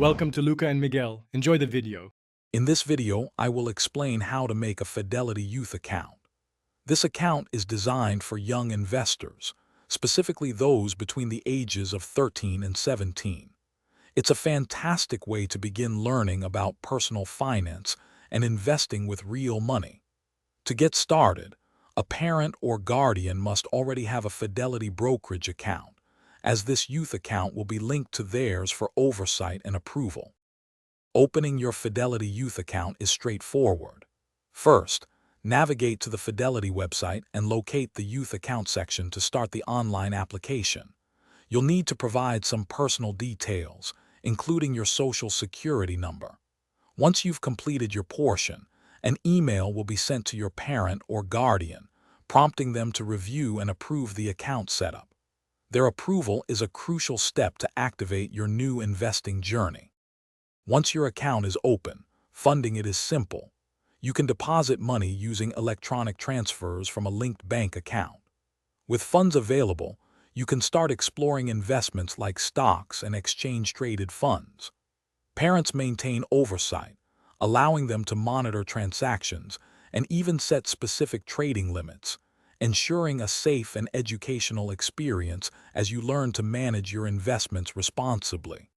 Welcome to Luca and Miguel. Enjoy the video. In this video, I will explain how to make a Fidelity Youth account. This account is designed for young investors, specifically those between the ages of 13 and 17. It's a fantastic way to begin learning about personal finance and investing with real money. To get started, a parent or guardian must already have a Fidelity brokerage account, as this youth account will be linked to theirs for oversight and approval. Opening your Fidelity Youth account is straightforward. First, navigate to the Fidelity website and locate the Youth Account section to start the online application. You'll need to provide some personal details, including your Social Security number. Once you've completed your portion, an email will be sent to your parent or guardian, prompting them to review and approve the account setup. Their approval is a crucial step to activate your new investing journey. Once your account is open, funding it is simple. You can deposit money using electronic transfers from a linked bank account. With funds available, you can start exploring investments like stocks and exchange-traded funds. Parents maintain oversight, allowing them to monitor transactions and even set specific trading limits, ensuring a safe and educational experience as you learn to manage your investments responsibly.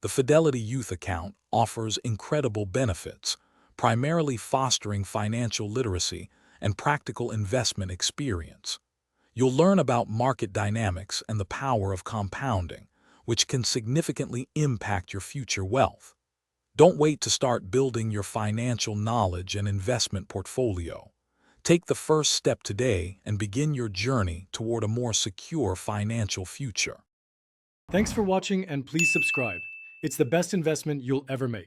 The Fidelity Youth account offers incredible benefits, primarily fostering financial literacy and practical investment experience. You'll learn about market dynamics and the power of compounding, which can significantly impact your future wealth. Don't wait to start building your financial knowledge and investment portfolio. Take the first step today and begin your journey toward a more secure financial future. Thanks for watching and please subscribe. It's the best investment you'll ever make.